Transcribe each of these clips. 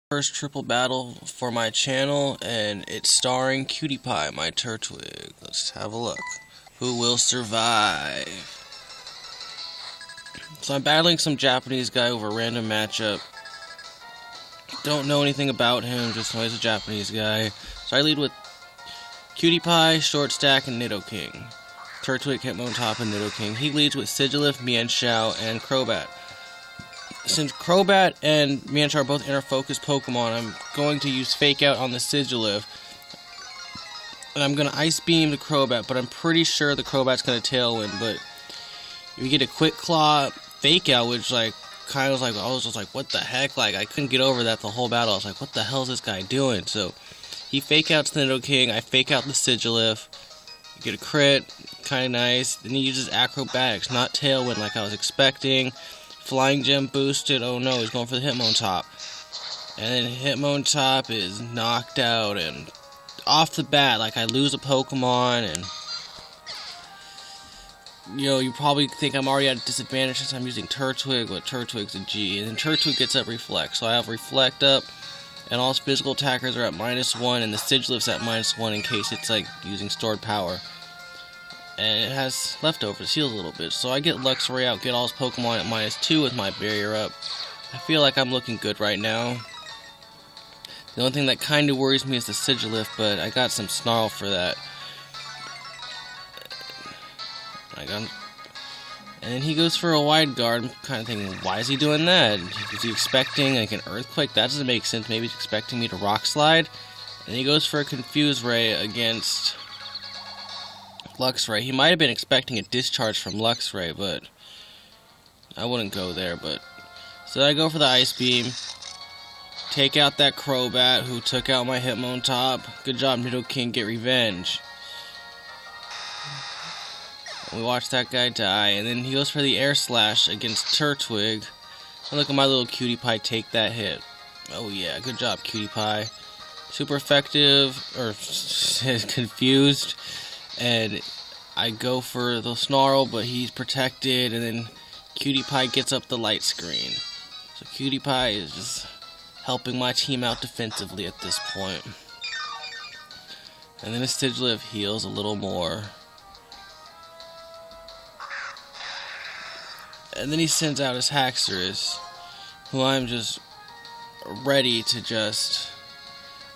First triple battle for my channel, and it's starring CutiePie, my Turtwig. Let's have a look. Who will survive? So I'm battling some Japanese guy over a random matchup. Don't know anything about him, just know he's a Japanese guy. So I lead with CutiePie, Short Stack, and Nidoking. Turtwig, Hitmontop, and Nidoking. He leads with Sigilif, Mienshao, and Crobat. Since Crobat and Mienshao are both inner focus Pokemon, I'm going to use Fake Out on the Sigilif. And I'm going to Ice Beam the Crobat, but I'm pretty sure the Crobat's going to Tailwind. But if you get a Quick Claw Fake Out, which I was just like, what the heck? Like, I couldn't get over that the whole battle. I was like, what the hell is this guy doing? So he Fake Outs the Nidoking, I Fake Out the Sigilif. You get a crit, kind of nice. Then he uses Acrobatics, not Tailwind like I was expecting. Flying Gem boosted, oh no, he's going for the Hitmontop. And then Hitmontop is knocked out, and off the bat, like, I lose a Pokemon, and you probably think I'm already at a disadvantage since I'm using Turtwig, but Turtwig's a G. And then Turtwig gets up Reflect, so I have Reflect up, and all his physical attackers are at -1, and the Sigilif's at -1 in case it's like using stored power. And it has leftovers, heals a little bit. So I get Luxray out, get all his Pokemon at -2 with my barrier up. I feel like I'm looking good right now. The only thing that kind of worries me is the Sigilif, but I got some Snarl for that. And then he goes for a Wide Guard. I'm kind of thinking, why is he doing that? Is he expecting like an Earthquake? That doesn't make sense. Maybe he's expecting me to Rock Slide. And he goes for a Confuse Ray against Luxray. He might have been expecting a Discharge from Luxray, but I wouldn't go there. But so I go for the Ice Beam, take out that Crobat who took out my Hitmontop. Good job, Nidoking, get revenge. We watch that guy die, and then he goes for the Air Slash against Turtwig. And look at my little CutiePie take that hit. Oh yeah, good job, CutiePie. Super effective, or confused. And I go for the Snarl, but he's protected, and then CutiePie gets up the light screen. So CutiePie is just helping my team out defensively at this point. And then his Sigilif heals a little more. And then he sends out his Haxorus, who I'm just ready to just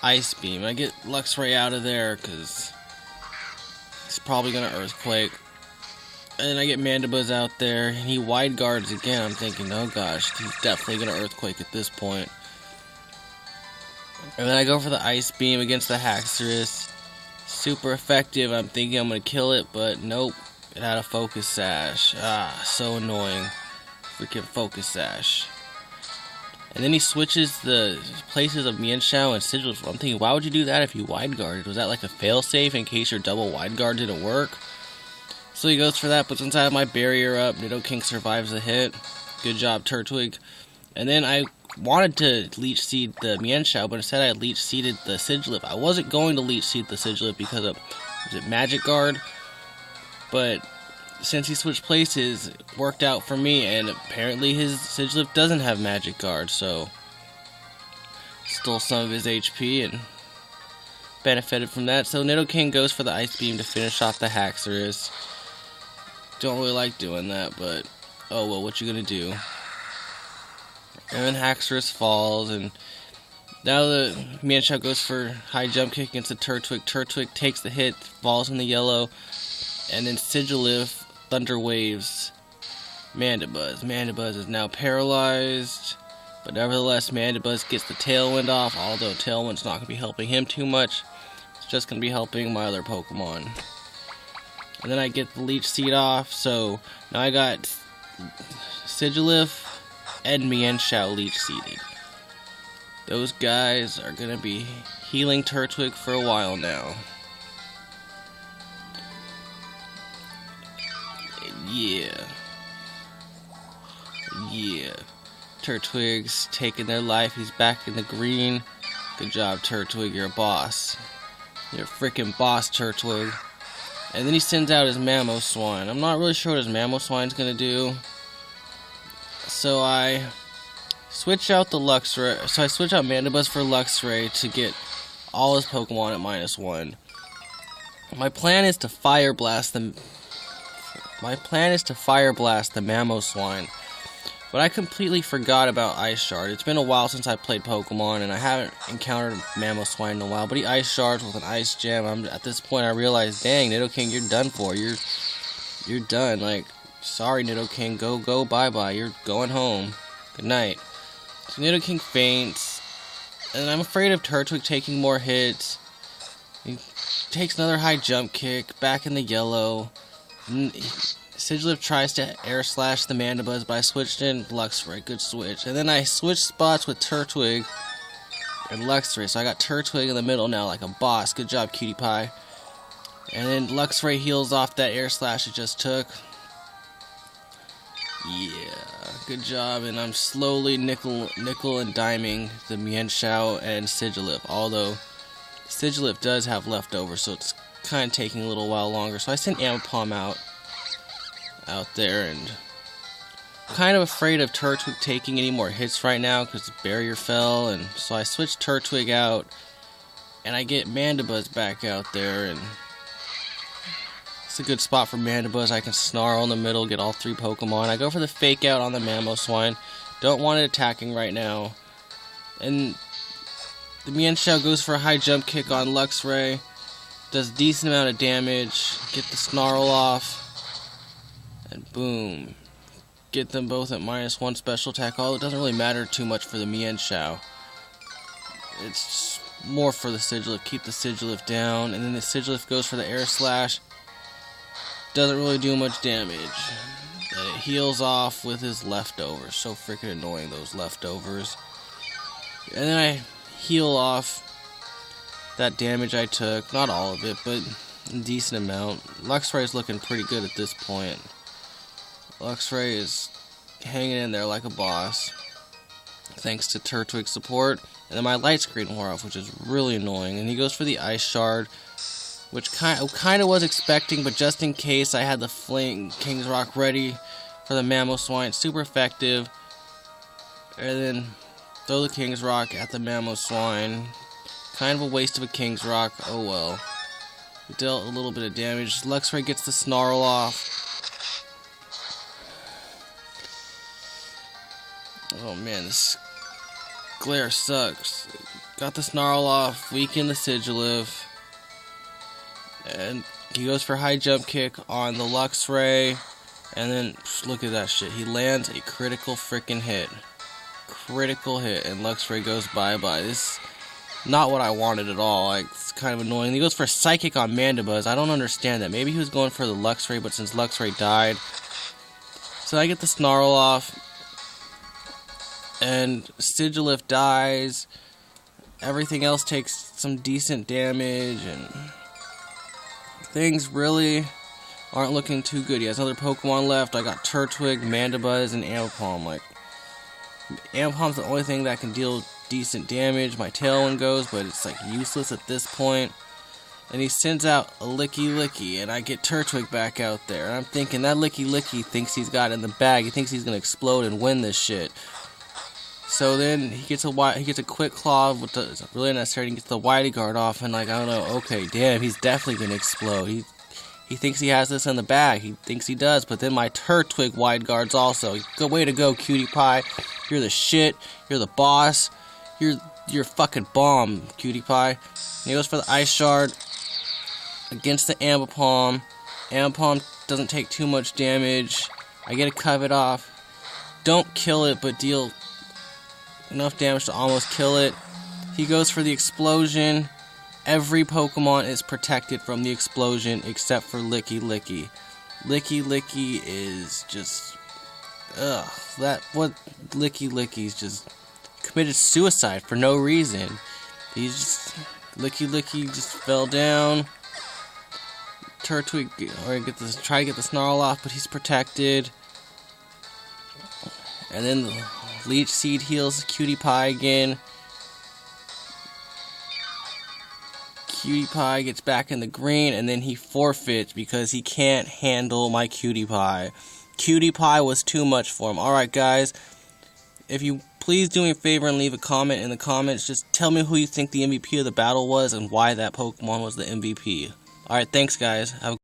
Ice Beam. I get Luxray out of there, because he's probably going to Earthquake. And then I get Mandibuzz out there, and he Wide Guards again. I'm thinking, oh gosh, he's definitely going to Earthquake at this point. And then I go for the Ice Beam against the Haxorus. Super effective. I'm thinking I'm going to kill it, but nope. It had a Focus Sash. Ah, so annoying. Freaking Focus Sash. And then he switches the places of Mienshao and Sigilif. I'm thinking, why would you do that if you Wide Guarded? Was that like a failsafe in case your double Wide Guard didn't work? So he goes for that, but since I have my barrier up, Nidoking survives the hit. Good job, Turtwig. And then I wanted to Leech Seed the Mienshao, but instead I Leech Seeded the Sigilif. I wasn't going to Leech Seed the Sigilif because of, was it Magic Guard? But since he switched places, it worked out for me, and apparently his Sigilif doesn't have Magic Guard, so stole some of his HP and benefited from that. So Nidoking goes for the Ice Beam to finish off the Haxorus. Don't really like doing that, but oh well, what you gonna do? And then Haxorus falls, and now the Mienshao goes for high jump kick against the Turtwig. Turtwig takes the hit, falls in the yellow. And then Sigilif Thunder Waves Mandibuzz. Mandibuzz is now paralyzed, but nevertheless Mandibuzz gets the Tailwind off, although Tailwind's not going to be helping him too much. It's just going to be helping my other Pokemon. And then I get the Leech Seed off, so now I got Sigilif and Mienshao Leech Seeded. Those guys are going to be healing Turtwig for a while now. Yeah. Turtwig's taking their life. He's back in the green. Good job, Turtwig. You're a boss. You're a freaking boss, Turtwig. And then he sends out his Mamoswine. I'm not really sure what his Mamoswine's gonna do. So I switch out the Luxray. So I switch out Mandibuzz for Luxray to get all his Pokemon at -1. My plan is to Fire Blast the Mamoswine, but I completely forgot about Ice Shard. It's been a while since I played Pokemon, and I haven't encountered Mamoswine in a while. But he Ice Shards with an Ice Gem. At this point, I realize, dang, Nidoking, you're done for. You're done. Like, sorry, Nidoking, go, bye. You're going home. Good night. So Nidoking faints, and I'm afraid of Turtwig taking more hits. He takes another high jump kick, back in the yellow. Sigilyph tries to Air Slash the Mandibuzz, but I switched in Luxray. Good switch. And then I switched spots with Turtwig and Luxray. So I got Turtwig in the middle now like a boss. Good job, CutiePie. And then Luxray heals off that Air Slash it just took. Yeah, good job. And I'm slowly nickel and diming the Mienshao and Sigilyph. Although Sigilyph does have leftovers, so it's kind of taking a little while longer. So I sent Ambipom out there, and I'm kind of afraid of Turtwig taking any more hits right now because the barrier fell, and so I switched Turtwig out, and I get Mandibuzz back out there, and it's a good spot for Mandibuzz. I can Snarl in the middle, get all 3 Pokemon. I go for the Fake Out on the Mamoswine. Don't want it attacking right now. And the Mienshao goes for a high jump kick on Luxray. Does a decent amount of damage. Get the Snarl off. And boom. Get them both at -1 special attack. Although it doesn't really matter too much for the Mienshao. It's more for the Sigilyph. Keep the Sigilyph down. And then the Sigilyph goes for the Air Slash. Doesn't really do much damage. And it heals off with his leftovers. So freaking annoying, those leftovers. And then I heal off that damage I took. Not all of it, but a decent amount. Luxray is looking pretty good at this point. Luxray is hanging in there like a boss, thanks to Turtwig's support. And then my light screen wore off, which is really annoying. And he goes for the Ice Shard, which kind of was expecting, but just in case, I had the Fling King's Rock ready for the Mamoswine. Super effective. And then throw the King's Rock at the Mamoswine. Kind of a waste of a King's Rock. Oh well. We dealt a little bit of damage. Luxray gets the Snarl off. Oh man, this glare sucks. Got the Snarl off, weaken the Sigilyph. And he goes for high jump kick on the Luxray. And then, look at that shit. He lands a critical freaking hit. Critical hit, and Luxray goes bye-bye. This is not what I wanted at all. Like, it's kind of annoying. He goes for Psychic on Mandibuzz. I don't understand that. Maybe he was going for the Luxray, but since Luxray died. So I get the Snarl off. And Sigilyph dies. Everything else takes some decent damage, and things really aren't looking too good. He has another Pokemon left. I got Turtwig, Mandibuzz, and Ambipom. Like, Ambipom's the only thing that can deal decent damage. My Tailwind goes, but it's like useless at this point. And he sends out a Licky, and I get Turtwig back out there. And I'm thinking that Licky thinks he's got it in the bag. He thinks he's gonna explode and win this shit. So then he gets a Quick Claw, which is really unnecessary. He gets the Whitey Guard off, and like, I don't know. Okay, damn, he's definitely gonna explode. He thinks he has this in the bag. He thinks he does, but then my Turtwig Wide Guards also. Good way to go, CutiePie. You're the shit. You're the boss. You're fucking bomb, CutiePie. And he goes for the Ice Shard against the Ambipom. Ambipom doesn't take too much damage. I get a Covet off. Don't kill it, but deal enough damage to almost kill it. He goes for the Explosion. Every Pokemon is protected from the explosion except for Licky. Licky is just... ugh. Licky's just committed suicide for no reason. He's just... Licky just fell down. Turtwig, try to get the Snarl off, but he's protected. And then the Leech Seed heals CutiePie again. CutiePie gets back in the green, and then he forfeits because he can't handle my CutiePie. CutiePie was too much for him. Alright guys, if you please do me a favor and leave a comment in the comments. Just tell me who you think the MVP of the battle was and why that Pokemon was the MVP. Alright, thanks guys. Have a